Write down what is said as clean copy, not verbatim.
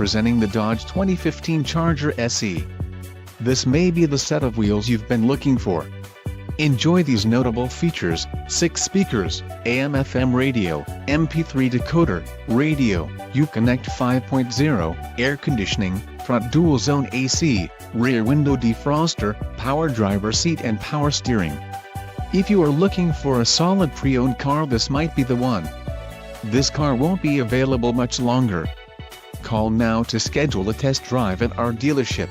presenting the Dodge 2015 Charger SE. This may be the set of wheels you've been looking for. Enjoy these notable features: 6 speakers, AM/FM radio, MP3 decoder, radio, Uconnect 5.0, air conditioning, front dual-zone AC, rear window defroster, power driver seat and power steering. If you are looking for a solid pre-owned car, this might be the one. This car won't be available much longer. Call now to schedule a test drive at our dealership.